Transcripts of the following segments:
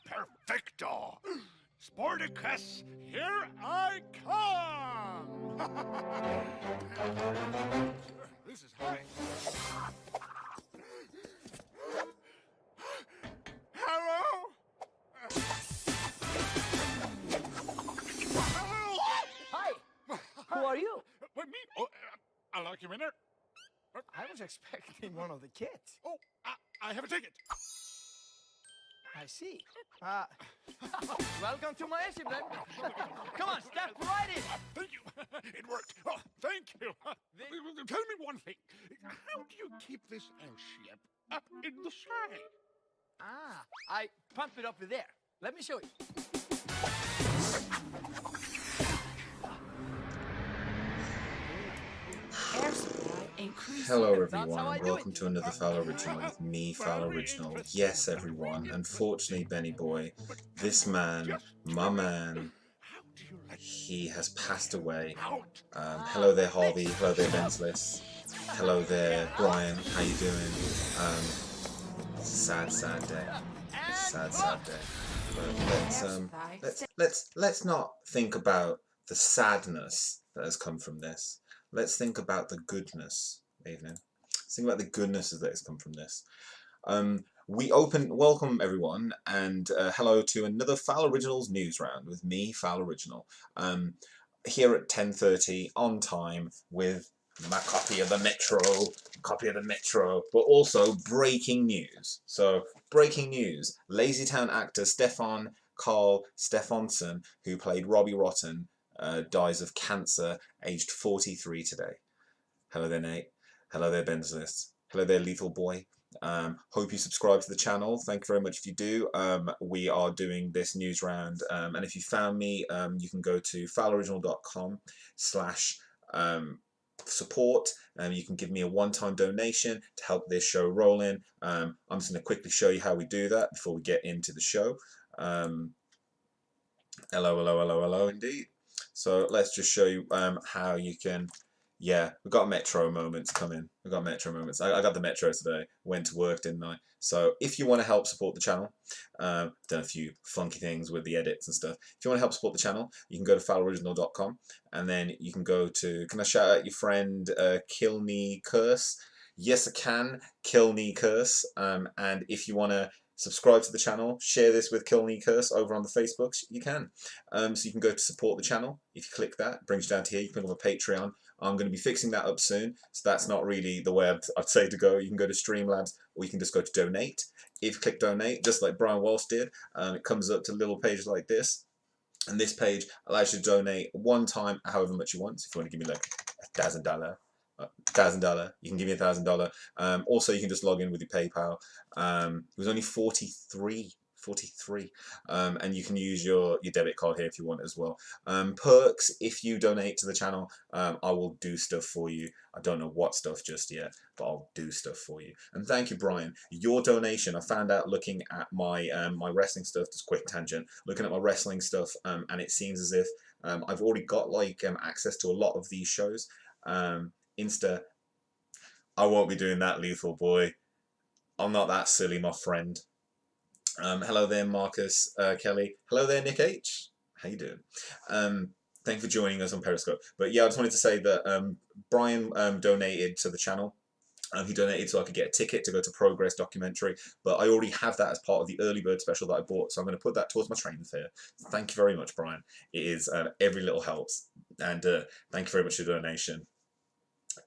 Perfecto! Sporticus, here I come! This is high. Hello? Hi! Who are you? What, me? Oh, I'll lock you in there. I was expecting one of the kids. Oh, I have a ticket. I see. Welcome to my airship, then. Come on, step right in. Thank you. It worked. Oh, thank you. Tell me one thing. How do you keep this airship up in the sky? I pump it up there. Let me show you. Hello everyone, and welcome to another Fowl Original with me, Fowl Original. Yes everyone, unfortunately Benny Boy, this man, my man, he has passed away. Hello there Harvey, hello there Benslis, hello there Brian, how you doing? Sad day, sad day. But let's not think about the sadness that has come from this. Let's think about the goodness. Evening. Let's think about the goodness that has come from this. Welcome everyone, and hello to another Fowl Originals news round with me, Fowl Original. Here at 10:30 on time with my copy of the Metro, but also breaking news. So breaking news: Lazytown actor Stefan Carl Stefansson, who played Robbie Rotten, dies of cancer, aged 43 today. Hello there, Nate. Hello there, Benzlis. Hello there, Lethal Boy. Hope you subscribe to the channel. Thank you very much if you do. We are doing this news round, and if you found me, you can go to fowloriginal.com/support. You can give me a one-time donation to help this show roll in. I'm just going to quickly show you how we do that before we get into the show. Hello, indeed. So let's just show you how you can. Yeah, we've got Metro moments coming. We've got Metro moments. I got the Metro today. Went to work, didn't I? So if you want to help support the channel, done a few funky things with the edits and stuff. If you want to help support the channel, you can go to fowloriginal.com, and then you can go to. Can I shout out your friend Kilney Curse? Yes, I can. Kilney Curse. And if you want to subscribe to the channel, share this with Kilney Curse over on the Facebooks, you can. So you can go to support the channel. If you click that, it brings you down to here. You can click on the Patreon. I'm going to be fixing that up soon, so that's not really the way I'd say to go. You can go to Streamlabs, or you can just go to donate. If you click donate, just like Brian Walsh did, it comes up to little pages like this. And this page allows you to donate one time, however much you want. So if you want to give me like $1,000, you can give me $1,000. Also, you can just log in with your PayPal. It was only 43, and you can use your debit card here if you want as well. Perks: if you donate to the channel, I will do stuff for you. I don't know what stuff just yet, but I'll do stuff for you. And thank you, Brian. Your donation, I found out looking at my my wrestling stuff. Just quick tangent. Looking at my wrestling stuff, and it seems as if I've already got like access to a lot of these shows. Insta, I won't be doing that, Lethal Boy. I'm not that silly, my friend. Hello there, Marcus Kelly. Hello there, Nick H. How you doing? Thank you for joining us on Periscope. But yeah, I just wanted to say that Brian donated to the channel. He donated so I could get a ticket to go to Progress documentary, but I already have that as part of the early bird special that I bought, so I'm going to put that towards my train fare. Thank you very much, Brian. It is every little helps, and thank you very much for your donation.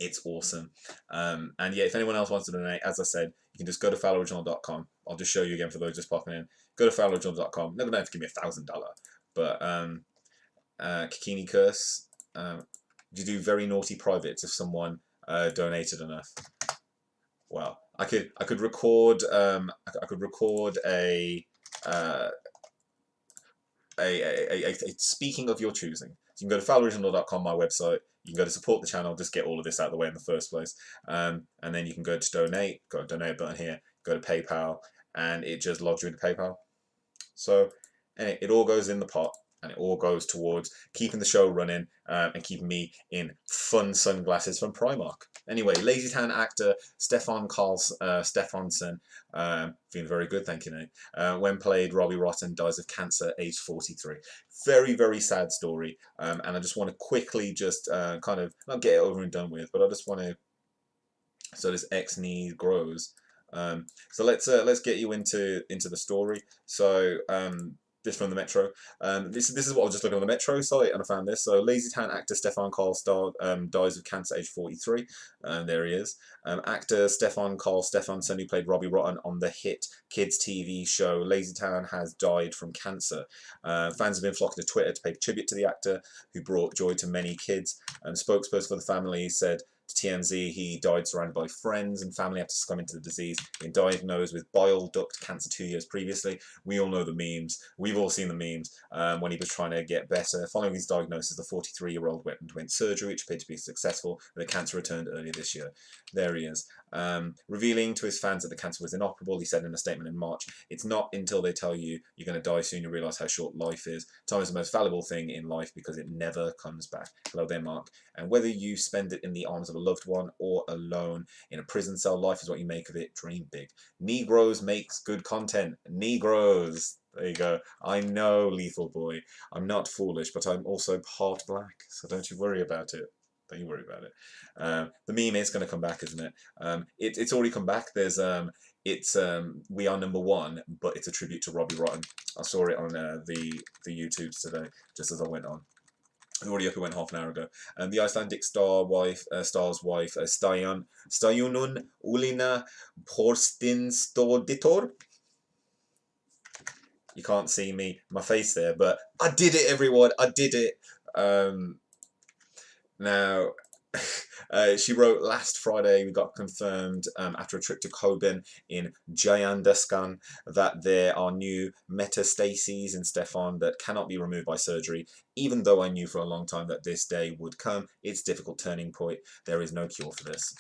It's awesome. And yeah, if anyone else wants to donate, as I said, you can just go to fowloriginal.com. I'll just show you again for those just popping in. Go to fowloriginal.com. Never know if you give me $1,000, but Kikini Curse, you do very naughty privates if someone donated enough. Well, I could record a speaking of your choosing. So you can go to fowloriginal.com, my website. You can go to support the channel, just get all of this out of the way in the first place. And then you can go to donate, got a donate button here, go to PayPal, and it just logs you into PayPal. So it all goes in the pot, and it all goes towards keeping the show running and keeping me in fun sunglasses from Primark. Anyway, Lazy Town actor Stefan Stefansson, feeling very good, thank you, Nate. When played Robbie Rotten, dies of cancer, aged 43. Very, very sad story. And I just want to quickly just kind of not get it over and done with, but I just want to. So this X need grows. So let's get you into the story. So this from the Metro. This is what I was just looking on the Metro site and I found this. So Lazy Town actor Stefan Karl dies of cancer, age 43. There he is. Actor Stefan Karl Stefansson, who played Robbie Rotten on the hit kids TV show Lazy Town, has died from cancer. Fans have been flocking to Twitter to pay tribute to the actor who brought joy to many kids. And spokesperson for the family said to TMZ he died surrounded by friends and family after succumbing to the disease. He'd been diagnosed with bile duct cancer 2 years previously. We all know the memes. We've all seen the memes when he was trying to get better. Following his diagnosis, the 43-year-old went surgery, which appeared to be successful, but the cancer returned earlier this year. There he is. Revealing to his fans that the cancer was inoperable, he said in a statement in March, "It's not until they tell you you're going to die soon you realise how short life is. Time is the most valuable thing in life because it never comes back." Hello there, Mark. And whether you spend it in the arms of a loved one or alone in a prison cell, life is what you make of it. Dream big. Negroes makes good content. Negroes. There you go. I know, Lethal Boy. I'm not foolish, but I'm also part black, so don't you worry about it. Don't you worry about it. The meme is going to come back, isn't it? It's already come back. There's We Are Number One, but it's a tribute to Robbie Rotten. I saw it on the YouTubes today, just as I went on. It already up, it went half an hour ago. The Icelandic star's wife, Stayunun Ulina Porstinsdóttir. You can't see my face there, but I did it, everyone. I did it. Now, she wrote last Friday, we got confirmed after a trip to Kobin in Jayandaskan that there are new metastases in Stefan that cannot be removed by surgery. Even though I knew for a long time that this day would come, it's a difficult turning point. There is no cure for this.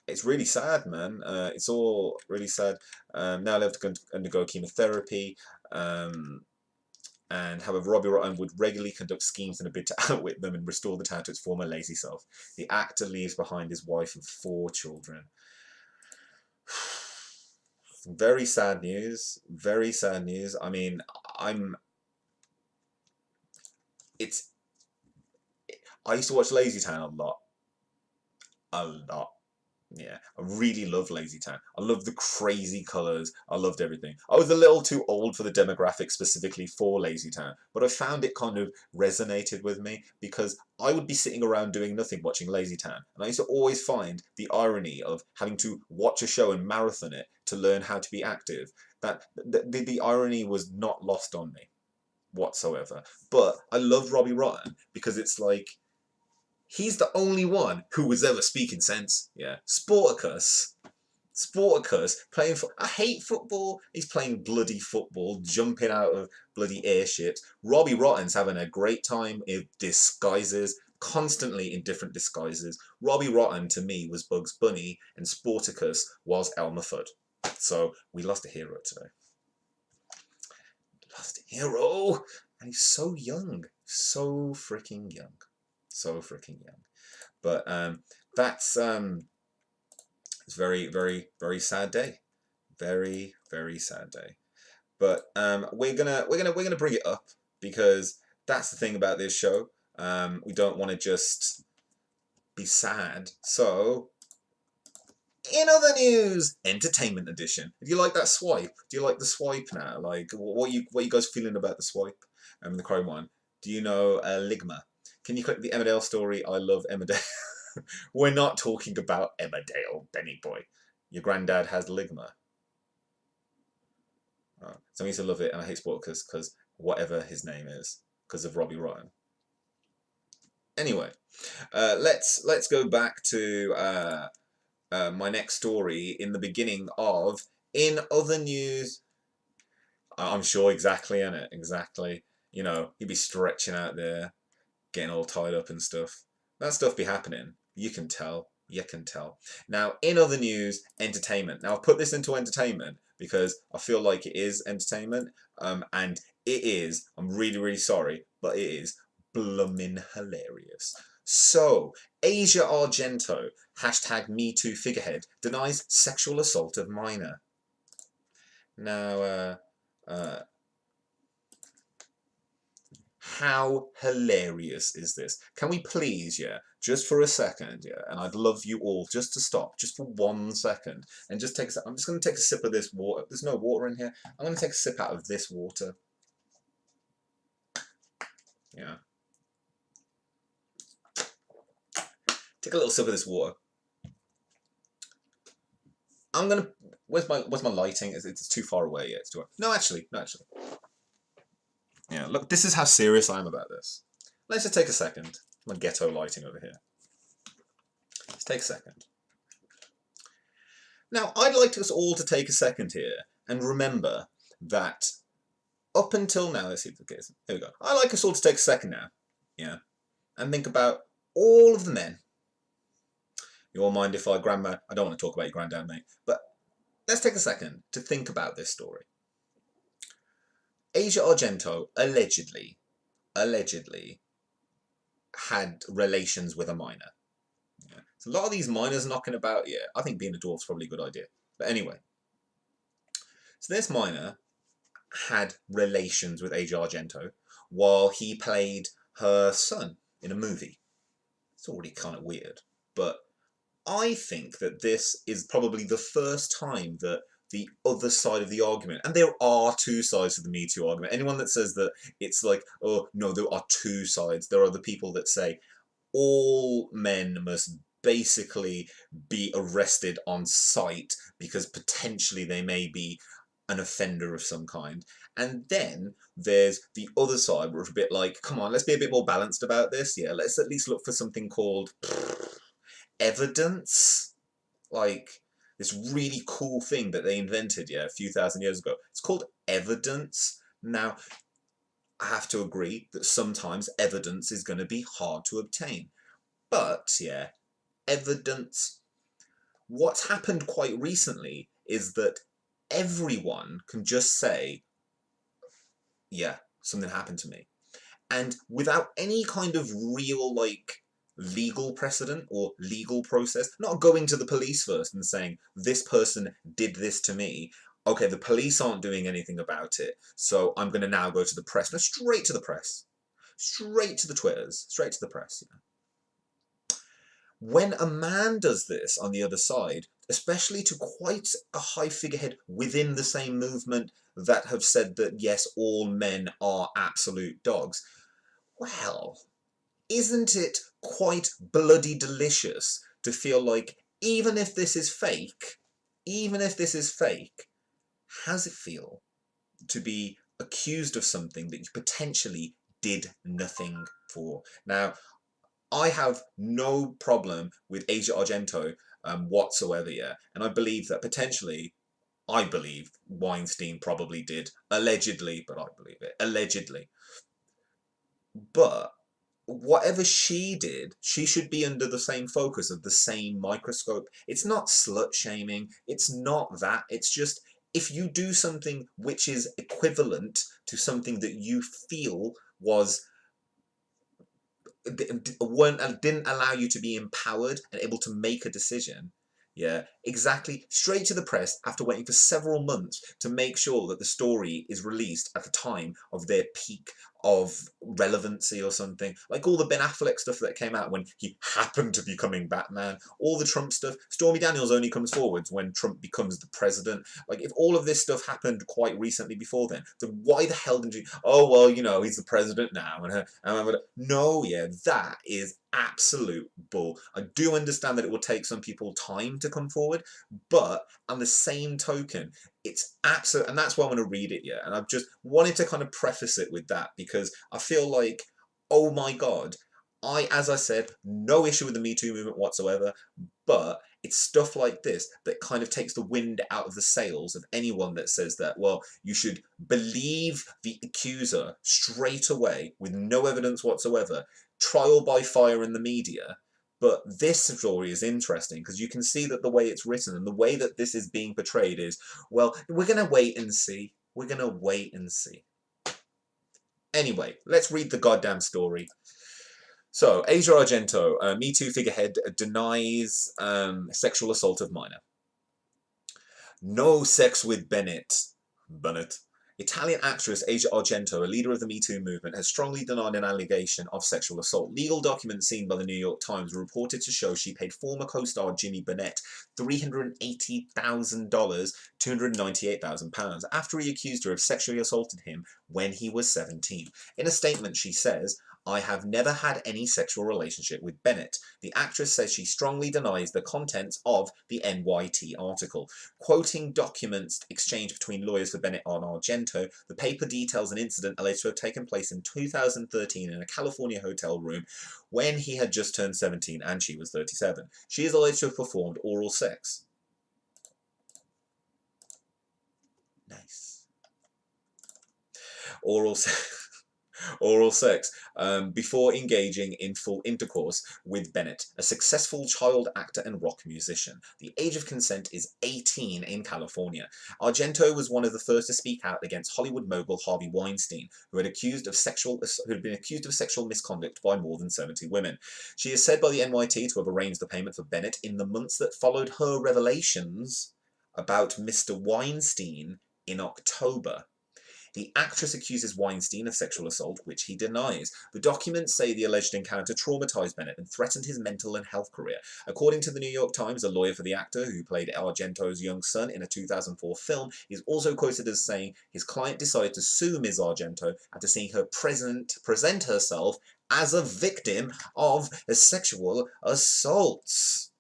It's really sad, man. It's all really sad. Now I have to undergo chemotherapy. And however, Robbie Rotten would regularly conduct schemes in a bid to outwit them and restore the town to its former lazy self. The actor leaves behind his wife and 4 children. Very sad news. Very sad news. I mean, I used to watch Lazy Town a lot. A lot. Yeah, I really love Lazy Town. I love the crazy colours. I loved everything. I was a little too old for the demographic specifically for Lazy Town, but I found it kind of resonated with me because I would be sitting around doing nothing watching Lazy Town, and I used to always find the irony of having to watch a show and marathon it to learn how to be active. That the irony was not lost on me whatsoever. But I love Robbie Rotten because it's like, he's the only one who was ever speaking sense. Yeah. Sporticus playing I hate football. He's playing bloody football, jumping out of bloody airships. Robbie Rotten's having a great time in disguises, constantly in different disguises. Robbie Rotten to me was Bugs Bunny and Sporticus was Elmer Fudd. So we lost a hero today. Lost a hero. And he's so young. So freaking young. So freaking young. But that's it's very, very, very sad day. Very, very sad day. But we're gonna bring it up because that's the thing about this show. We don't want to just be sad. So in other news, entertainment edition. Do you like that swipe? Do you like the swipe now? Like what you guys feeling about the swipe? The Chrome one. Do you know Ligma? Can you click the Emmerdale story? I love Emmerdale. We're not talking about Emmerdale, Benny boy. Your granddad has Ligma. Oh, so I used to love it, and I hate Sporticus because whatever his name is, because of Robbie Rotten. Anyway, let's go back to my next story in the beginning of In Other News. I'm sure exactly, innit? Exactly. You know, he'd be stretching out there, getting all tied up and stuff. That stuff be happening. You can tell. You can tell. Now, in other news, entertainment. Now, I've put this into entertainment because I feel like it is entertainment. And it is, I'm really, really sorry, but it is bloomin' hilarious. So, Asia Argento, hashtag #MeToo figurehead, denies sexual assault of minor. Now, how hilarious is this? Can we please, yeah, just for a second, yeah, and I'd love you all just to stop, just for 1 second, and just take a I'm just going to take a sip of this water. There's no water in here. I'm going to take a sip out of this water. Yeah. Take a little sip of this water. I'm going to... Where's my lighting? It's too far away yet. It's too... No, actually. Yeah, look, this is how serious I am about this. Let's just take a second. My ghetto lighting over here. Let's take a second. Now, I'd like us all to take a second here and remember that up until now, let's see if the case. Here we go. I'd like us all to take a second now, yeah, and think about all of the men. You all mind if I don't want to talk about your granddad, mate, but let's take a second to think about this story. Asia Argento allegedly had relations with a minor. Yeah. So a lot of these minors knocking about, yeah, I think being a dwarf's probably a good idea. But anyway, so this minor had relations with Asia Argento while he played her son in a movie. It's already kind of weird, but I think that this is probably the first time that the other side of the argument, and there are two sides to the Me Too argument. Anyone that says that it's like, oh no, there are two sides. There are the people that say all men must basically be arrested on sight because potentially they may be an offender of some kind. And then there's the other side where it's a bit like, come on, let's be a bit more balanced about this. Yeah, let's at least look for something called evidence. Like this really cool thing that they invented, yeah, a few thousand years ago. It's called evidence. Now, I have to agree that sometimes evidence is going to be hard to obtain. But, yeah, evidence. What's happened quite recently is that everyone can just say, yeah, something happened to me. And without any kind of real, like, legal precedent or legal process, not going to the police first and saying, this person did this to me. Okay, the police aren't doing anything about it, so I'm going to now go to the press. No, straight to the press. Straight to the Twitters. Straight to the press. Yeah. When a man does this on the other side, especially to quite a high figurehead within the same movement that have said that, yes, all men are absolute dogs, well, isn't it quite bloody delicious to feel like even if this is fake, how's it feel to be accused of something that you potentially did nothing for? Now, I have no problem with Asia Argento whatsoever, yeah, and I believe that potentially, Weinstein probably did, allegedly, but I believe it, allegedly. But whatever she did, she should be under the same focus of the same microscope. It's not slut shaming. It's not that. It's just if you do something which is equivalent to something that you feel didn't allow you to be empowered and able to make a decision. Yeah, exactly. Straight to the press after waiting for several months to make sure that the story is released at the time of their peak of relevancy or something. Like all the Ben Affleck stuff that came out when he happened to be becoming Batman. All the Trump stuff. Stormy Daniels only comes forwards when Trump becomes the president. Like if all of this stuff happened quite recently before then why the hell didn't you... Oh, well, you know, he's the president now. No, yeah, that is absolute bull. I do understand that it will take some people time to come forward, but on the same token, it's absolute, and that's why I'm going to read it, yeah, and I've just wanted to kind of preface it with that, because I feel like, oh my god, as I said, no issue with the Me Too movement whatsoever, but it's stuff like this that kind of takes the wind out of the sails of anyone that says that, well, you should believe the accuser straight away with no evidence whatsoever, trial by fire in the media. But this story is interesting because you can see that the way it's written and the way that this is being portrayed is, well, we're going to wait and see. We're going to wait and see. Anyway, let's read the goddamn story. So, Asia Argento, Me Too figurehead, denies sexual assault of minor. No sex with Bennett. Italian actress Asia Argento, a leader of the Me Too movement, has strongly denied an allegation of sexual assault. Legal documents seen by the New York Times were reported to show she paid former co-star Jimmy Bennett $380,000, £298,000, after he accused her of sexually assaulting him when he was 17. In a statement, she says, "I have never had any sexual relationship with Bennett." The actress says she strongly denies the contents of the NYT article. Quoting documents exchanged between lawyers for Bennett and Argento, the paper details an incident alleged to have taken place in 2013 in a California hotel room when he had just turned 17 and she was 37. She is alleged to have performed oral sex. Nice. Oral sex before engaging in full intercourse with Bennett, a successful child actor and rock musician. The age of consent is 18 in California. Argento was one of the first to speak out against Hollywood mogul Harvey Weinstein, who had been accused of sexual misconduct by more than 70 women. She is said by the NYT to have arranged the payment for Bennett in the months that followed her revelations about Mr. Weinstein in October. The actress accuses Weinstein of sexual assault, which he denies. The documents say the alleged encounter traumatized Bennett and threatened his mental and health career. According to the New York Times, a lawyer for the actor, who played Argento's young son in a 2004 film, is also quoted as saying his client decided to sue Ms. Argento after seeing her present herself as a victim of sexual assaults.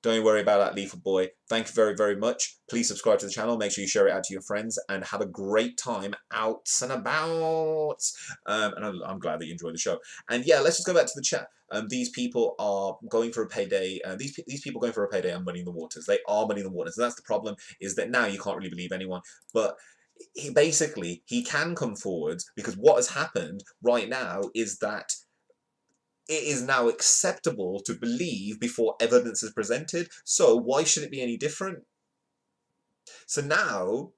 Don't worry about that, Lethal Boy. Thank you very, very much. Please subscribe to the channel. Make sure you share it out to your friends and have a great time out and about. And I'm glad that you enjoyed the show. And yeah, let's just go back to the chat. These people are going for a payday. These people going for a payday are muddying the waters. They are muddying the waters. And that's the problem, is that now you can't really believe anyone. But he can come forward, because what has happened right now is that it is now acceptable to believe before evidence is presented. So why should it be any different? So now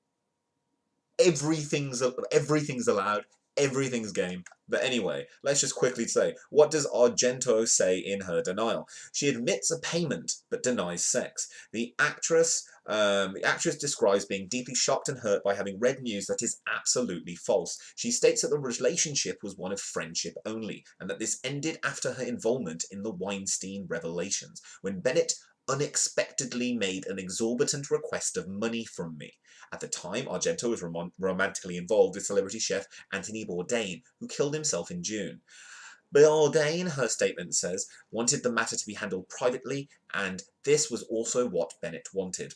everything's allowed, everything's game. But anyway, let's just quickly say, what does Argento say in her denial? She admits a payment, but denies sex. The actress describes being deeply shocked and hurt by having read news that is absolutely false. She states that the relationship was one of friendship only, and that this ended after her involvement in the Weinstein revelations, when Bennett unexpectedly made an exorbitant request of money from me. At the time, Argento was romantically involved with celebrity chef Anthony Bourdain, who killed himself in June. Bourdain, her statement says, wanted the matter to be handled privately, and this was also what Bennett wanted.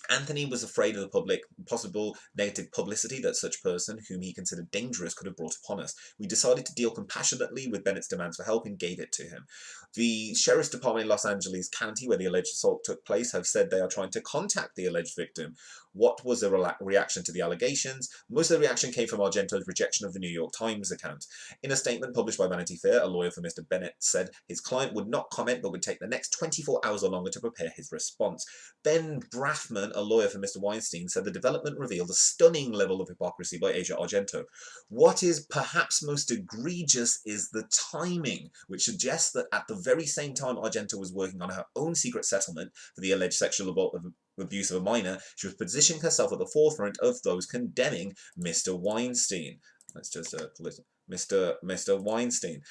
Anthony was afraid of the possible negative publicity that such person, whom he considered dangerous, could have brought upon us. We decided to deal compassionately with Bennett's demands for help and gave it to him. The Sheriff's Department in Los Angeles County, where the alleged assault took place, have said they are trying to contact the alleged victim. What was the reaction to the allegations? Most of the reaction came from Argento's rejection of the New York Times account. In a statement published by Vanity Fair, a lawyer for Mr. Bennett said his client would not comment but would take the next 24 hours or longer to prepare his response. Ben Braffman, a lawyer for Mr. Weinstein, said the development revealed a stunning level of hypocrisy by Asia Argento. What is perhaps most egregious is the timing, which suggests that at the very same time Argento was working on her own secret settlement for the alleged sexual abuse of a minor, she was positioning herself at the forefront of those condemning Mr. Weinstein. Let's just listen. Mr. Weinstein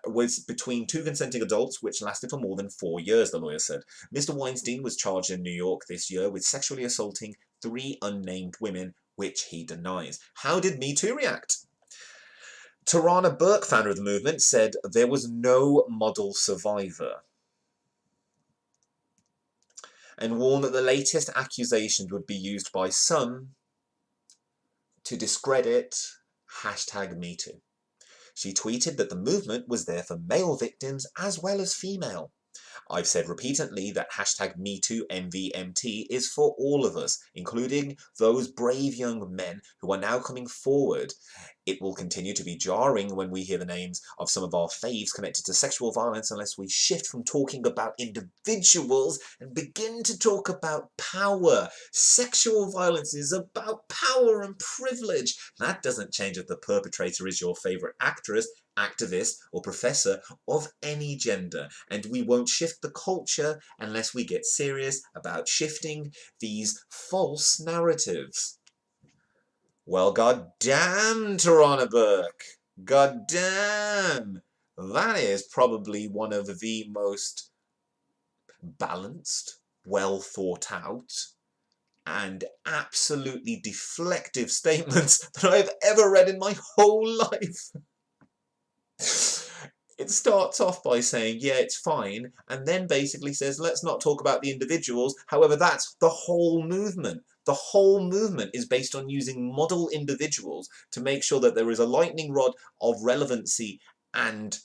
was between two consenting adults, which lasted for more than 4 years, the lawyer said. Mr. Weinstein was charged in New York this year with sexually assaulting 3 unnamed women, which he denies. How did Me Too react? Tarana Burke, founder of the movement, said there was no model survivor, and warned that the latest accusations would be used by some to discredit #MeToo. She tweeted that the movement was there for male victims as well as female. I've said repeatedly that #MeTooMVMT is for all of us, including those brave young men who are now coming forward It will continue to be jarring when we hear the names of some of our faves connected to sexual violence unless we shift from talking about individuals and begin to talk about power. Sexual violence is about power and privilege. That doesn't change if the perpetrator is your favourite actress, activist or professor of any gender, and we won't shift the culture unless we get serious about shifting these false narratives. Well, goddamn, Tarana Burke. Goddamn. That is probably one of the most balanced, well thought out, and absolutely deflective statements that I've ever read in my whole life. It starts off by saying, yeah, it's fine, and then basically says, let's not talk about the individuals. However, that's the whole movement. The whole movement is based on using model individuals to make sure that there is a lightning rod of relevancy and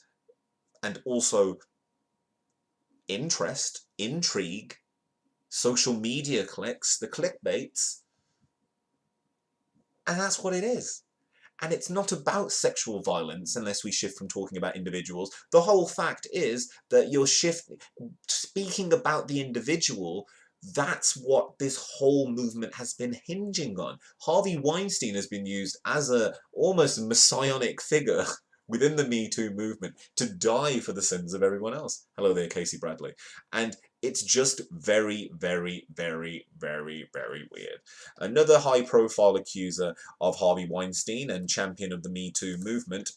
also interest, intrigue, social media clicks, the clickbaits, and that's what it is. And it's not about sexual violence unless we shift from talking about individuals. The whole fact is that you're speaking about the individual. That's what this whole movement has been hinging on. Harvey Weinstein has been used as almost a messianic figure within the Me Too movement to die for the sins of everyone else. Hello there, Casey Bradley. And it's just very, very, very, very, very weird. Another high-profile accuser of Harvey Weinstein and champion of the Me Too movement,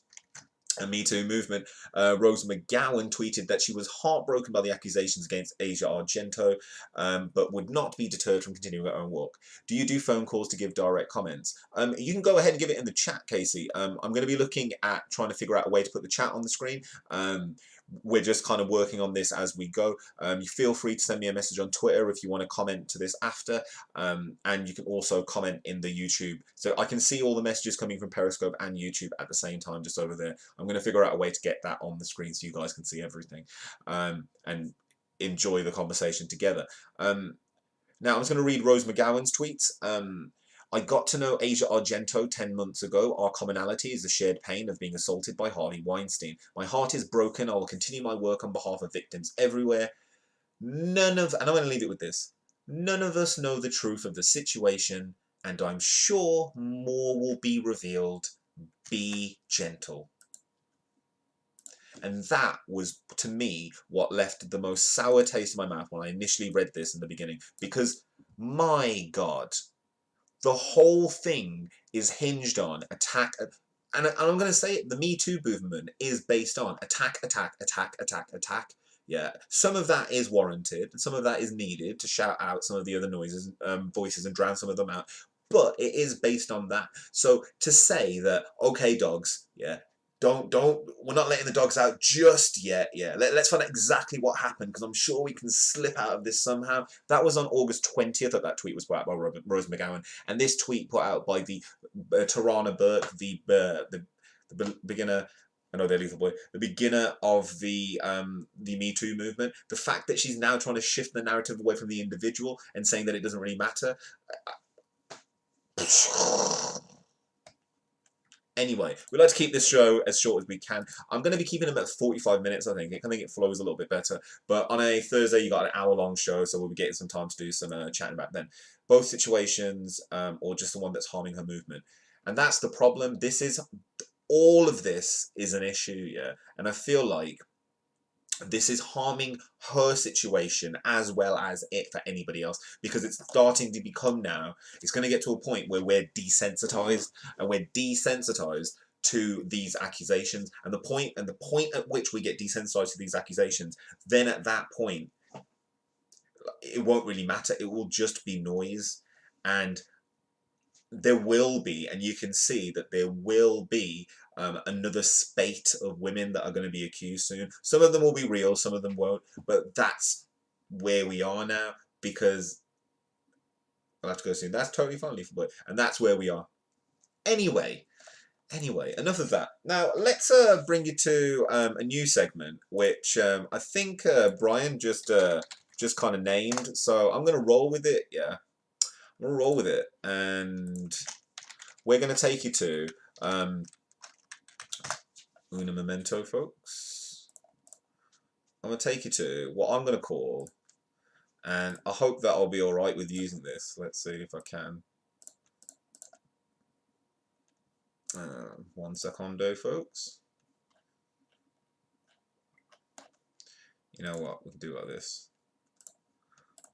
Rose McGowan tweeted that she was heartbroken by the accusations against Asia Argento, but would not be deterred from continuing her own work. Do you do phone calls to give direct comments? You can go ahead and give it in the chat, Casey. I'm going to be looking at trying to figure out a way to put the chat on the screen. We're just kind of working on this as we go. You feel free to send me a message on Twitter if you want to comment to this after, and you can also comment in the YouTube. So I can see all the messages coming from Periscope and YouTube at the same time just over there. I'm going to figure out a way to get that on the screen so you guys can see everything and enjoy the conversation together. Now I'm just going to read Rose McGowan's tweets. I got to know Asia Argento 10 months ago. Our commonality is the shared pain of being assaulted by Harvey Weinstein. My heart is broken. I will continue my work on behalf of victims everywhere. And I'm going to leave it with this. None of us know the truth of the situation, and I'm sure more will be revealed. Be gentle. And that was, to me, what left the most sour taste in my mouth when I initially read this in the beginning. Because, my God, the whole thing is hinged on attack. And I'm going to say it, the Me Too movement is based on attack, attack, attack, attack, attack. Yeah, some of that is warranted. Some of that is needed to shout out some of the other noises, voices and drown some of them out. But it is based on that. So to say that, okay, dogs, yeah, we're not letting the dogs out just yet. Yeah, let's find out exactly what happened, because I'm sure we can slip out of this somehow. That was on August 20th that tweet was put out by Rose McGowan, and this tweet put out by the Tarana Burke, the beginner. I know they're Lethal Boy. The beginner of the Me Too movement. The fact that she's now trying to shift the narrative away from the individual and saying that it doesn't really matter. Anyway, we like to keep this show as short as we can. I'm going to be keeping them at 45 minutes, I think. I think it flows a little bit better. But on a Thursday, you got an hour-long show, so we'll be getting some time to do some chatting about then. Both situations, or just the one that's harming her movement. And that's the problem. All of this is an issue, yeah? And I feel like this is harming her situation as well as it for anybody else, because it's starting to become now, it's going to get to a point where we're desensitized, and we're desensitized to these accusations, and the point at which we get desensitized to these accusations, then at that point it won't really matter. It will just be noise, and there will be, and you can see that there will be another spate of women that are going to be accused soon. Some of them will be real, some of them won't, but that's where we are now, because I'll have to go soon. That's totally fine, Lethal Boy, and that's where we are. Anyway, enough of that. Now let's bring you to a new segment, which I think Brian just kind of named. So I'm going to roll with it. Yeah, I'm going to roll with it, and we're going to take you to Una memento, folks. I'm going to take you to what I'm going to call, and I hope that I'll be alright with using this. Let's see if I can. 1 secondo, folks. You know what? We can do it like this.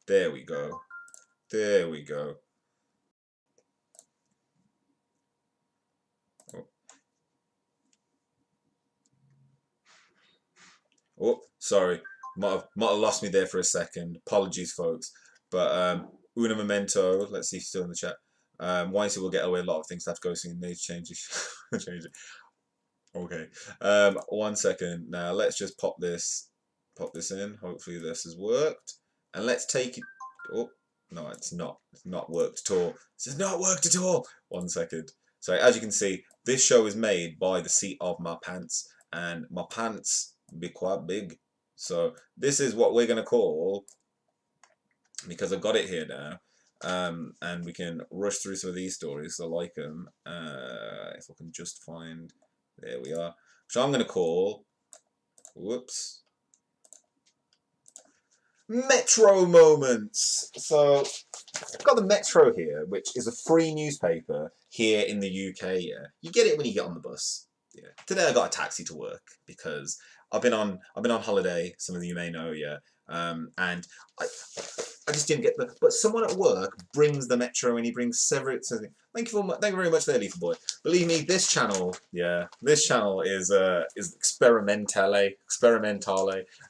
There we go. There we go. Oh, sorry. Might have lost me there for a second. Apologies, folks. But Una memento. Let's see if he's still in the chat. Wednesday will get away a lot of things that have to go soon. Need to change it. Change it. Okay. 1 second. Now let's just pop this in. Hopefully this has worked. And let's take it. Oh no, it's not. It's not worked at all. This has not worked at all. 1 second. So as you can see, this show is made by the seat of my pants, and my pants be quite big. So this is what we're gonna call, because I've got it here now, and we can rush through some of these stories. I like them. If I can just find, there we are. So I'm gonna call, whoops, Metro Moments. So I've got the Metro here, which is a free newspaper here in the UK. Yeah, you get it when you get on the bus. Yeah. Today I got a taxi to work because I've been on holiday. Some of you may know, yeah. And I just didn't get but someone at work brings the Metro, and he brings several. Thank you very much there, Lethal Boy. Believe me, this channel, yeah, this channel is experimentale.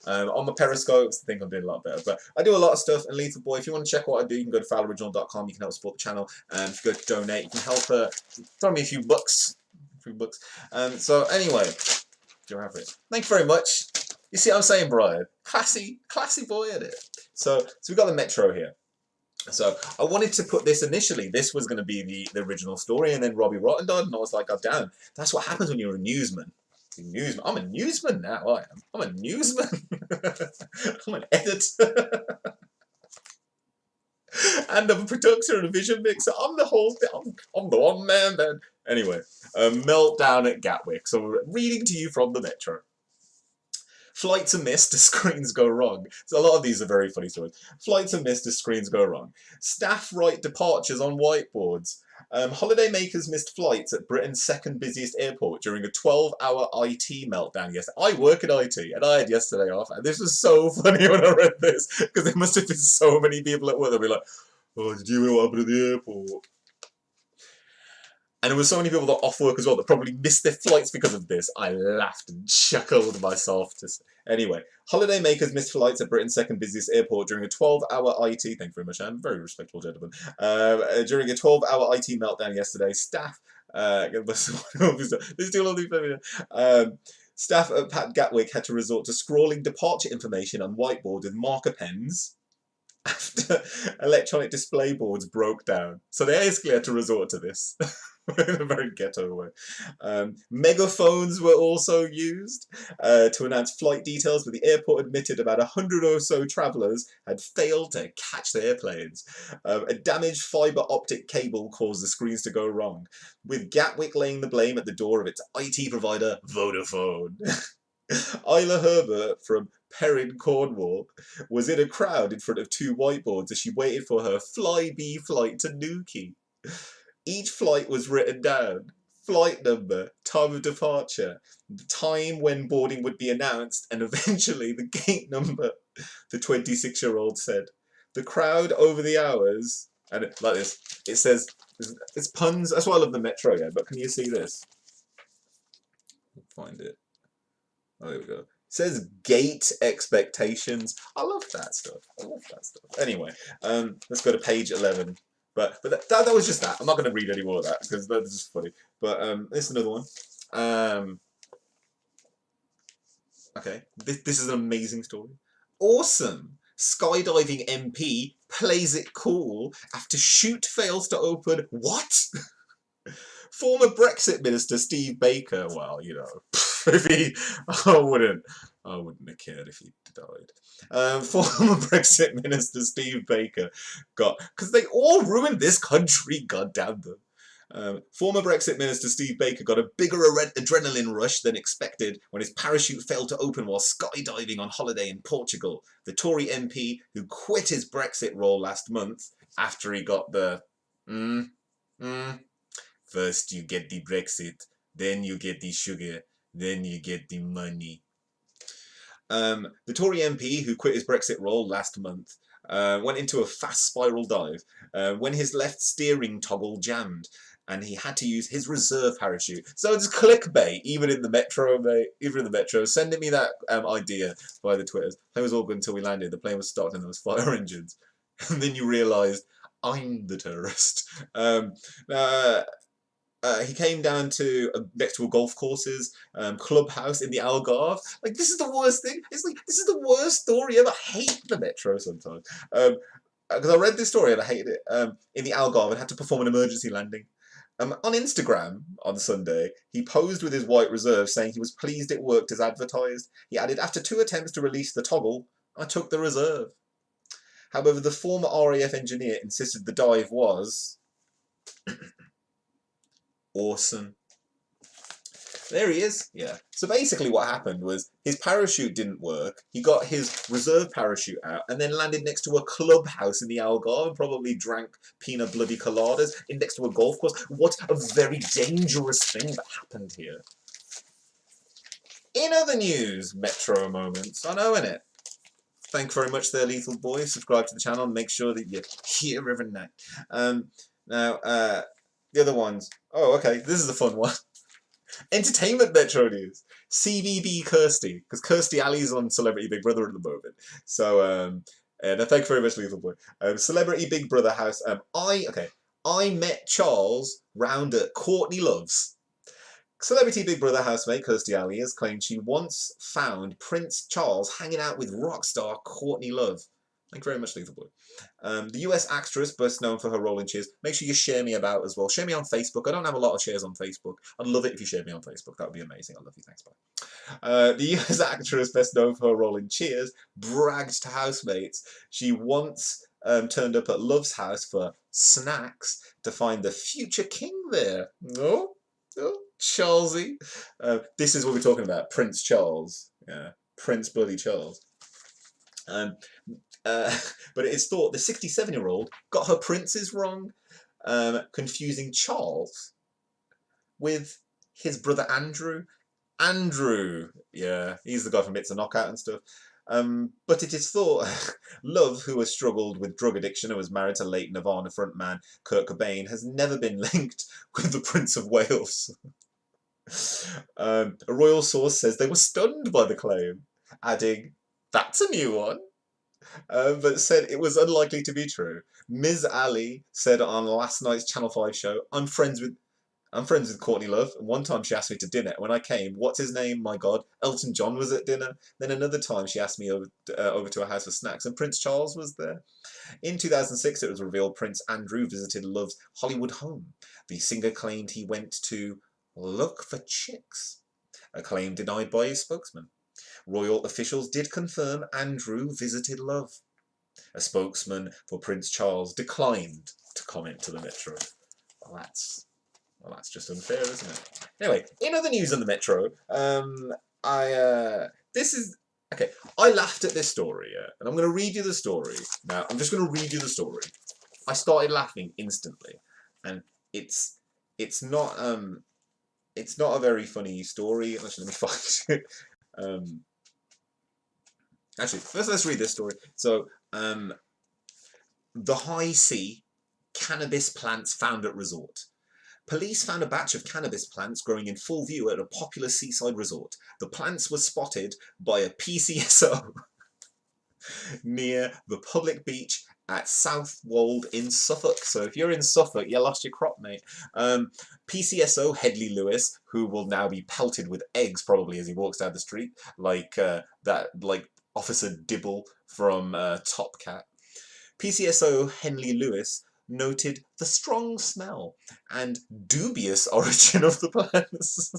On my periscopes, I think I'm doing a lot better, but I do a lot of stuff. And Lethal Boy, if you want to check what I do, you can go to fowloriginal.com. You can help support the channel, and if you go to donate, you can help throw me a few bucks. So anyway, you're happy. Thank you very much. You see what I'm saying, Brian? Classy boy at it. So we got the Metro here. So I wanted to put this initially. This was going to be the original story, and then Robbie Rotten died, and I was like, God damn, that's what happens when you're a newsman. I'm a newsman now. I am. I'm a newsman. I'm an editor. And I'm a producer and a vision mixer. I'm the whole thing. I'm the one man band. Anyway, a meltdown at Gatwick. So we're reading to you from the Metro. Flights are missed as screens go wrong. So a lot of these are very funny stories. Flights are missed as screens go wrong. Staff write departures on whiteboards. Holiday makers missed flights at Britain's second busiest airport during a 12-hour IT meltdown yesterday. I work in IT, and I had yesterday off, and this was so funny when I read this, because there must have been so many people at work that would be like, oh, did you hear what happened at the airport? And there were so many people that were off work as well that probably missed their flights because of this. I laughed and chuckled myself. Anyway, holiday makers missed flights at Britain's second busiest airport during a 12-hour IT. Thank you very much, I'm a very respectful gentleman. During a 12-hour IT meltdown yesterday, staff. Staff at Pat Gatwick had to resort to scrawling departure information on whiteboards with marker pens after electronic display boards broke down. So they basically had to resort to this. In a very ghetto way. Megaphones were also used to announce flight details, but the airport admitted about 100 or so travellers had failed to catch their airplanes. A damaged fibre optic cable caused the screens to go wrong, with Gatwick laying the blame at the door of its IT provider, Vodafone. Isla Herbert from Perrin, Cornwall, was in a crowd in front of 2 whiteboards as she waited for her Flybe flight to Newquay. Each flight was written down. Flight number, time of departure, the time when boarding would be announced, and eventually the gate number, the 26-year-old said. The crowd over the hours, and like this, it says, it's puns, that's why I love the Metro, yeah, but can you see this? Find it. Oh, there we go. It says gate expectations. I love that stuff. Anyway, let's go to page 11. But that was just that. I'm not going to read any more of that because that's just funny. But this is another one. Okay, this is an amazing story. Awesome. Skydiving MP plays it cool after chute fails to open. What? Former Brexit Minister Steve Baker. Well, you know, if he, I wouldn't have cared if he died. Former Brexit Minister Steve Baker got, because they all ruined this country, goddamn them. Former Brexit Minister Steve Baker got a bigger adrenaline rush than expected when his parachute failed to open while skydiving on holiday in Portugal. The Tory MP who quit his Brexit role last month after he got the first you get the Brexit, then you get the sugar, then you get the money. The Tory MP who quit his Brexit role last month went into a fast spiral dive when his left steering toggle jammed and he had to use his reserve parachute. So it's clickbait, even in the metro, mate. Even in the metro. Sending me that idea by the Twitters. The plane was all good until we landed. The plane was stopped and there was fire engines. And then you realised, I'm the terrorist. He came down to next to a golf course's clubhouse in the Algarve. Like, this is the worst thing. It's like, this is the worst story ever. I hate the metro sometimes. Because I read this story and I hated it. In the Algarve and had to perform an emergency landing. On Instagram on Sunday, he posed with his white reserve saying he was pleased it worked as advertised. He added, after 2 attempts to release the toggle, I took the reserve. However, the former RAF engineer insisted the dive was awesome. There he is. Yeah. So basically what happened was his parachute didn't work. He got his reserve parachute out and then landed next to a clubhouse in the Algarve and probably drank peanut bloody coladas in next to a golf course. What a very dangerous thing that happened here. In other news, metro moments. I know, innit? Thank you very much there, Lethal Boy. Subscribe to the channel and make sure that you're here every night. Now, the other ones. Oh, okay. This is a fun one. Entertainment metro news. CBB Kirsty. Because Kirsty Alley's on Celebrity Big Brother at the moment. So, and thank you very much, Lethal Boy. Celebrity Big Brother house. I met Charles round at Courtney Love's. Celebrity Big Brother housemate Kirsty Alley has claimed she once found Prince Charles hanging out with rock star Courtney Love. Thank you very much, Lethal Boy. The US actress, best known for her role in Cheers. Make sure you share me about as well. Share me on Facebook. I don't have a lot of shares on Facebook. I'd love it if you shared me on Facebook. That would be amazing. I love you. Thanks, bye. The US actress, best known for her role in Cheers, bragged to housemates she once turned up at Love's house for snacks to find the future king there. No? Oh, Charlesy. This is what we're talking about. Prince Charles. Yeah. Prince bloody Charles. But it is thought the 67-year-old got her princes wrong, confusing Charles with his brother Andrew. Andrew, yeah, he's the guy from It's a Knockout and stuff. But it is thought Love, who has struggled with drug addiction and was married to late Nirvana frontman Kurt Cobain, has never been linked with the Prince of Wales. A royal source says they were stunned by the claim, adding, "That's a new one." But said it was unlikely to be true. Ms. Ali said on last night's Channel 5 show, I'm friends with Courtney Love. And one time she asked me to dinner. When I came, what's his name? My God, Elton John was at dinner. Then another time she asked me over to her house for snacks, and Prince Charles was there. In 2006, it was revealed Prince Andrew visited Love's Hollywood home. The singer claimed he went to look for chicks, a claim denied by his spokesman. Royal officials did confirm Andrew visited Love. A spokesman for Prince Charles declined to comment to the Metro. Well, that's just unfair, isn't it? Anyway, in other news on the Metro, I laughed at this story, yeah, and I'm going to read you the story. Now, I'm just going to read you the story. I started laughing instantly, and it's not a very funny story. Actually, let me find it. Actually, first let's read this story. So, the high sea, cannabis plants found at resort. Police found a batch of cannabis plants growing in full view at a popular seaside resort. The plants were spotted by a PCSO near the public beach at Southwold in Suffolk. So if you're in Suffolk, you lost your crop, mate. PCSO Headley Lewis, who will now be pelted with eggs probably as he walks down the street, like Officer Dibble from Top Cat. PCSO Henley Lewis noted the strong smell and dubious origin of the plants.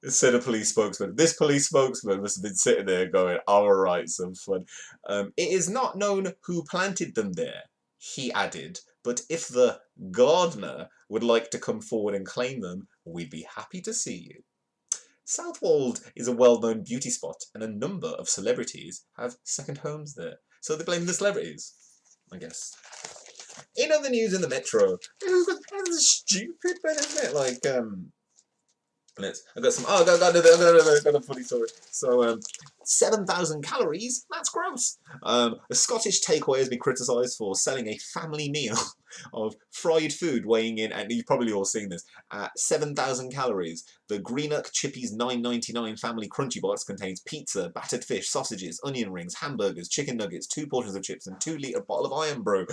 Said a police spokesman. This police spokesman must have been sitting there going, alright, some fun. It is not known who planted them there, he added, but if the gardener would like to come forward and claim them, we'd be happy to see you. Southwold is a well-known beauty spot, and a number of celebrities have second homes there. So they blame the celebrities, I guess. In other news in the Metro, that's stupid, but isn't it? Like, I got some. Oh, I got a funny story. So, 7,000 calories. That's gross. A Scottish takeaway has been criticised for selling a family meal of fried food weighing in, and you've probably all seen this, at 7,000 calories. The Greenock Chippies $9.99 family crunchy box contains pizza, battered fish, sausages, onion rings, hamburgers, chicken nuggets, 2 portions of chips, and 2-litre bottle of Iron Brew.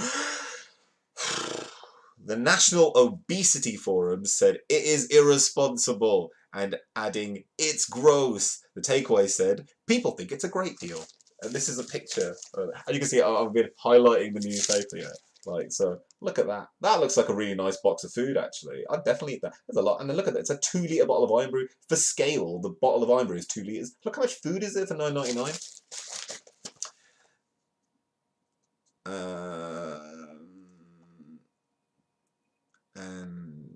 The National Obesity Forum said it is irresponsible, and adding, it's gross. The takeaway said, people think it's a great deal. And this is a picture. And you can see I've been highlighting the newspaper here. Like, so, look at that. That looks like a really nice box of food, actually. I'd definitely eat that. There's a lot. And then look at that. It's a 2-litre bottle of Iron Brew. For scale, the bottle of Iron Brew is 2 litres. Look how much food is there for $9.99. And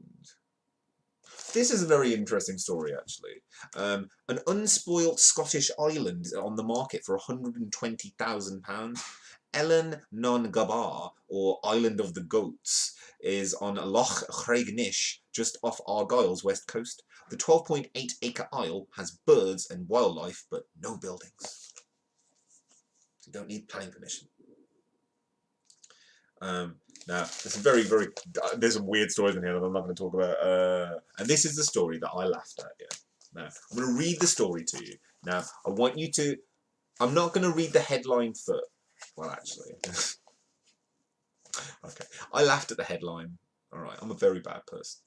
this is a very interesting story, actually. An unspoilt Scottish island is on the market for £120,000. Ellen non Gabar, or Island of the Goats, is on Loch Craignish, just off Argyll's west coast. The 12.8-acre isle has birds and wildlife, but no buildings. You don't need planning permission. Now, there's some weird stories in here that I'm not going to talk about. And this is the story that I laughed at, yeah. Now, I'm going to read the story to you. Now, I want you to... I'm not going to read the headline first. Well, actually. Okay. I laughed at the headline. Alright, I'm a very bad person.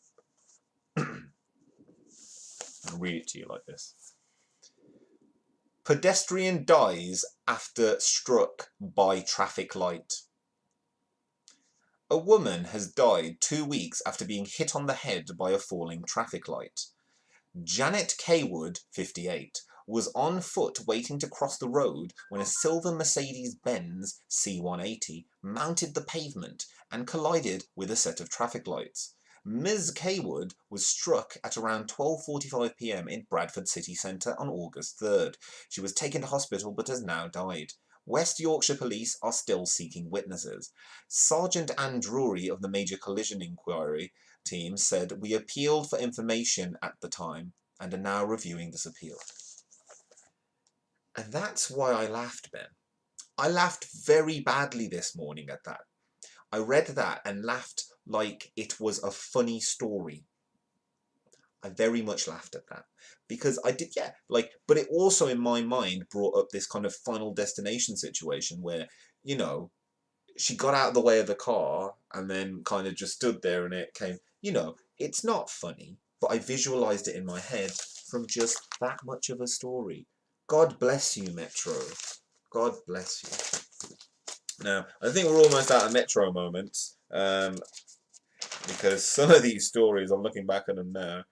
I'll read it to you like this. Pedestrian dies after struck by traffic light. A woman has died 2 weeks after being hit on the head by a falling traffic light. Janet Kaywood, 58, was on foot waiting to cross the road when a silver Mercedes-Benz C180 mounted the pavement and collided with a set of traffic lights. Ms. Kaywood was struck at around 12:45 p.m. in Bradford city centre on August 3rd. She was taken to hospital but has now died. West Yorkshire Police are still seeking witnesses. Sergeant Anne Drury of the Major Collision Inquiry team said, "We appealed for information at the time and are now reviewing this appeal." And that's why I laughed, Ben. I laughed very badly this morning at that. I read that and laughed like it was a funny story. I very much laughed at that. Because I did, yeah, like, but it also in my mind brought up this kind of Final Destination situation where, you know, she got out of the way of the car and then kind of just stood there and it came, you know, it's not funny, but I visualised it in my head from just that much of a story. God bless you, Metro. God bless you. Now, I think we're almost out of Metro moments, because some of these stories, I'm looking back at them now.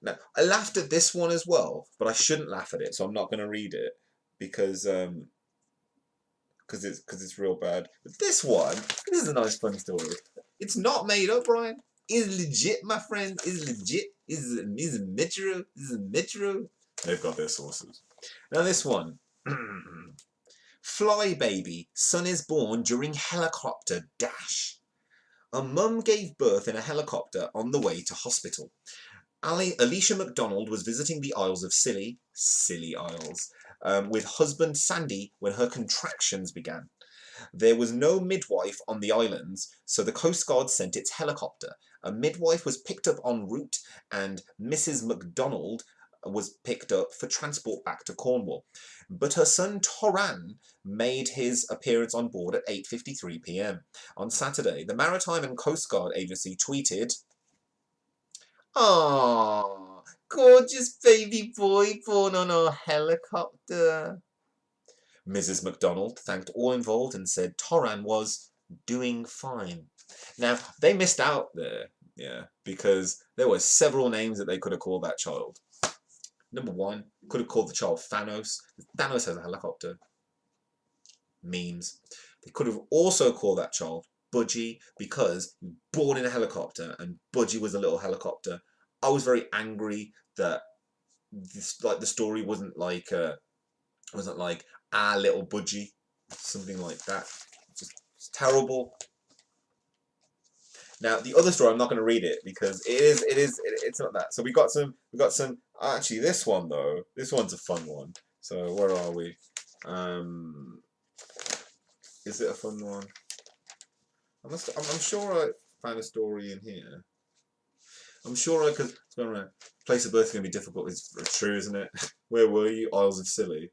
Now, I laughed at this one as well, but I shouldn't laugh at it, so I'm not going to read it because it's real bad. But this is a nice funny story. It's not made up, Brian. It's legit, my friend. It's legit. It's Metro. It's Metro. They've got their sources. Now this one. Fly baby. Son is born during helicopter dash. A mum gave birth in a helicopter on the way to hospital. Alicia MacDonald was visiting the Isles of Scilly, Isles, with husband Sandy when her contractions began. There was no midwife on the islands, so the Coast Guard sent its helicopter. A midwife was picked up en route, and Mrs. MacDonald was picked up for transport back to Cornwall. But her son Toran made his appearance on board at 8:53 p.m. on Saturday. The Maritime and Coast Guard Agency tweeted, "Aww, gorgeous baby boy born on our helicopter." Mrs. MacDonald thanked all involved and said Toran was doing fine. Now, they missed out there, yeah, because there were several names that they could have called that child. Number one, could have called the child Thanos. Thanos has a helicopter. Memes. They could have also called that child Budgie because he was born in a helicopter and Budgie was a little helicopter. I was very angry that this, like, the story wasn't like our little Budgie, something like that. It's terrible. Now the other story, I'm not going to read it because it's not that. So we got some. Actually, this one though, this one's a fun one. So where are we? Is it a fun one? I'm sure I found a story in here. I'm sure I could. Place of birth is going to be difficult. It's true, isn't it? Where were you? Isles of Scilly.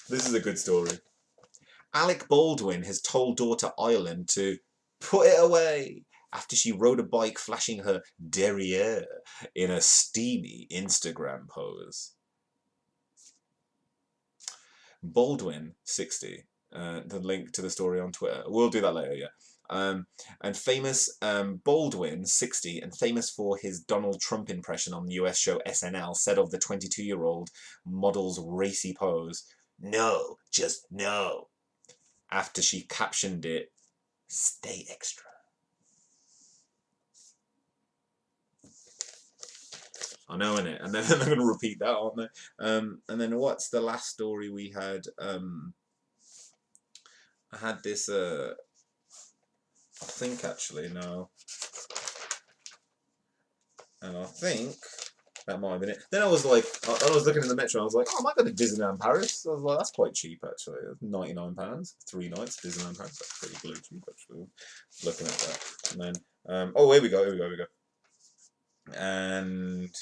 This is a good story. Alec Baldwin has told daughter Ireland to put it away after she rode a bike flashing her derriere in a steamy Instagram pose. Baldwin, 60. The link to the story on Twitter. We'll do that later, yeah. And famous Baldwin, 60, and famous for his Donald Trump impression on the US show SNL, said of the 22-year-old model's racy pose, "No, just no," after she captioned it, "Stay extra." I know, innit? And then they're going to repeat that, aren't they? And then what's the last story we had? I had this, I think actually, no. And I think that might have been it. Then I was like, I was looking in the Metro, I was like, oh, I might go to Disneyland Paris. I was like, that's quite cheap actually. £99, 3 nights, Disneyland Paris. That's pretty blue cheap actually. Looking at that. And then, oh, here we go. And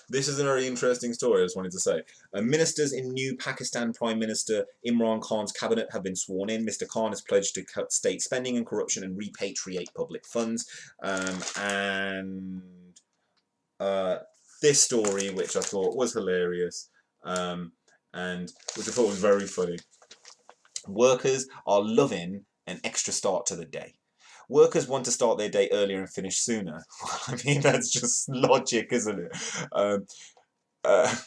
this is a very interesting story, I just wanted to say. Ministers in new Pakistan Prime Minister Imran Khan's cabinet have been sworn in. Mr. Khan has pledged to cut state spending and corruption and repatriate public funds. This story, which I thought was hilarious, and which I thought was very funny. Workers are loving an extra start to the day. Workers want to start their day earlier and finish sooner. I mean, that's just logic, isn't it?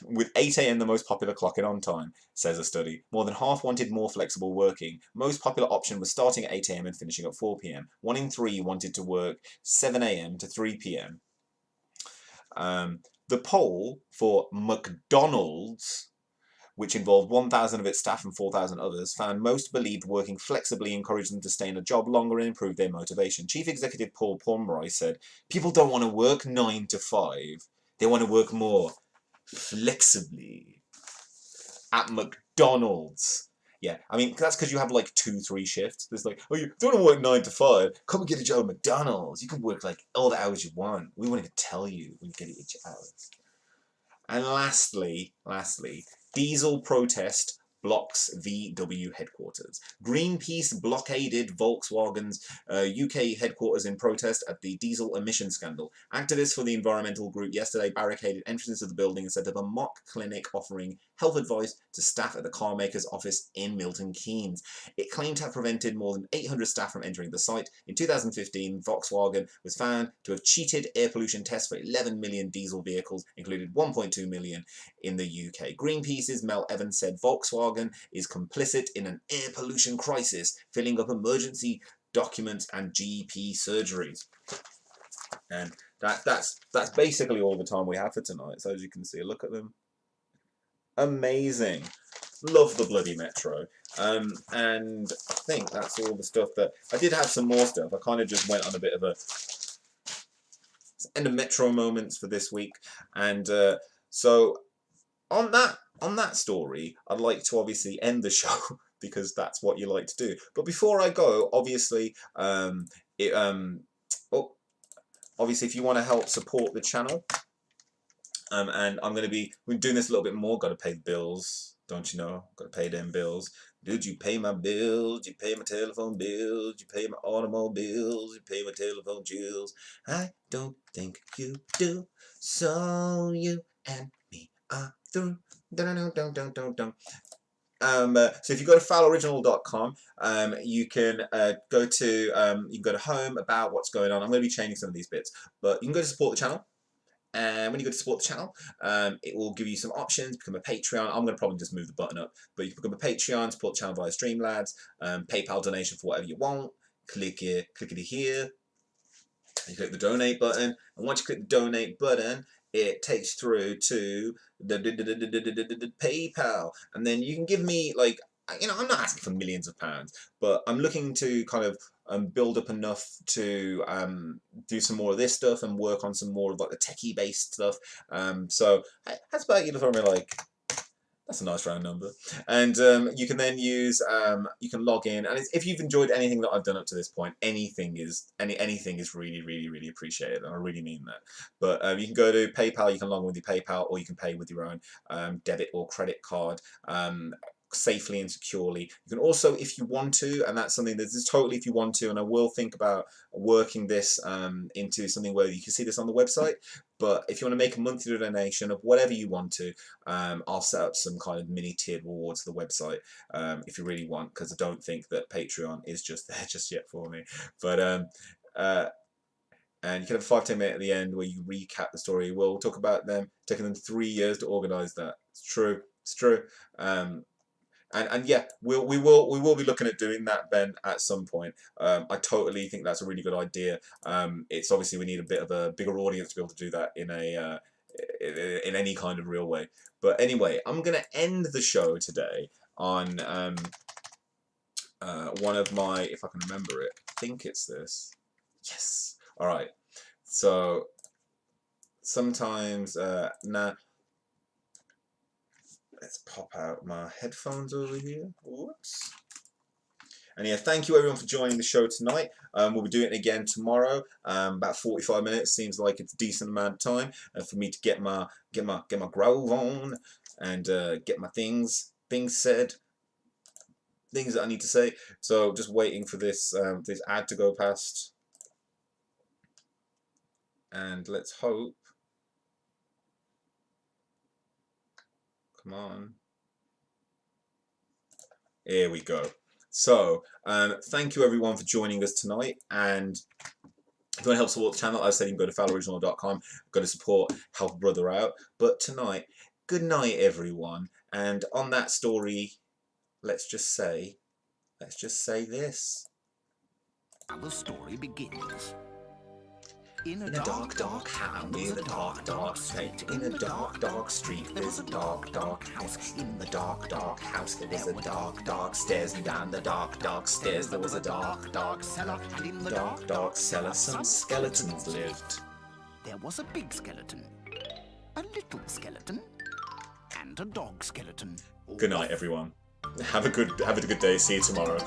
With 8 AM the most popular clock in on time, says a study. More than half wanted more flexible working. Most popular option was starting at 8 AM and finishing at 4 PM. 1 in 3 wanted to work 7 AM to 3 PM. The poll for McDonald's, which involved 1,000 of its staff and 4,000 others, found most believed working flexibly encouraged them to stay in a job longer and improve their motivation. Chief Executive Paul Pomeroy said, "People don't want to work 9 to 5. They want to work more flexibly." At McDonald's. Yeah, I mean, that's because you have like 2-3 shifts. There's like, oh, you don't want to work 9 to 5. Come and get a job at McDonald's. You can work like all the hours you want. We won't even tell you when you get each hours. And lastly, diesel protest blocks VW headquarters. Greenpeace blockaded Volkswagen's UK headquarters in protest at the diesel emission scandal. Activists for the environmental group yesterday barricaded entrances to the building and set up a mock clinic offering health advice to staff at the carmaker's office in Milton Keynes. It claimed to have prevented more than 800 staff from entering the site. In 2015, Volkswagen was found to have cheated air pollution tests for 11 million diesel vehicles, included 1.2 million in the UK. Greenpeace's Mel Evans said Volkswagen is complicit in an air pollution crisis, filling up emergency documents and GP surgeries. And that's basically all the time we have for tonight. So as you can see, look at them. Amazing. Love the bloody Metro. And I think that's all the stuff that... I did have some more stuff. I kind of just went on a bit of a... end of Metro moments for this week. And so on that story, I'd like to obviously end the show because that's what you like to do. But before I go, obviously, obviously, if you want to help support the channel, and we're doing this a little bit more. Got to pay the bills, don't you know? Got to pay them bills. Did you pay my bills? Did you pay my telephone bills? Did you pay my automobile bills? Did you pay my telephone bills? I don't think you do. So you and me are through. So if you go to fowloriginal.com, you can go to home, about, what's going on. I'm going to be changing some of these bits, but you can go to support the channel, And when you go to support the channel, it will give you some options. Become a Patreon. I'm going to probably just move the button up, but you can become a Patreon, support the channel via Streamlabs, PayPal donation for whatever you want. Click it here. You click the donate button, and once you click the donate button, it takes through to the PayPal, and then you can give me, like, you know, I'm not asking for millions of pounds, but I'm looking to kind of build up enough to do some more of this stuff and work on some more of like the techie based stuff. So that's about, you know, me like, that's a nice round number. And you can then use, you can log in, and if you've enjoyed anything that I've done up to this point, anything is really, really, really appreciated, and I really mean that. But you can go to PayPal, you can log in with your PayPal, or you can pay with your own debit or credit card. Safely and securely. You can also, if you want to, and that's something that is totally if you want to, and I will think about working this into something where you can see this on the website, but if you want to make a monthly donation of whatever you want to, I'll set up some kind of mini tiered rewards to the website if you really want, because I don't think that Patreon is just there just yet for me. But and you can have a 5-10 minute at the end where you recap the story. We'll talk about them taking them 3 years to organise that. It's true. It's true. And yeah, we will be looking at doing that, Ben, at some point. I totally think that's a really good idea. It's obviously we need a bit of a bigger audience to be able to do that in a in any kind of real way. But anyway, I'm gonna end the show today on one of my, if I can remember it, I think it's this. Yes. All right. So sometimes nah. Let's pop out my headphones over here. Whoops. And yeah, thank you everyone for joining the show tonight. We'll be doing it again tomorrow. About 45 minutes seems like it's a decent amount of time for me to get my groove on and get my things said, things that I need to say. So just waiting for this this ad to go past, and let's hope. Come on. Here we go. So, thank you everyone for joining us tonight. And if you want to help support the channel, as I said, you can go to fowloriginal.com, go to support, help a brother out. But tonight, good night everyone. And on that story, let's just say this. The story begins. In a dark, dark house, in a dark, dark street, in a dark, dark street, there's a dark, dark house. In the dark, dark house, there's a dark, dark stairs, and down the dark, dark stairs there was a dark, dark cellar, and in the dark, dark cellar some skeletons lived. There was a big skeleton, a little skeleton, and a dog skeleton. Good night, everyone. Have a good day. See you tomorrow.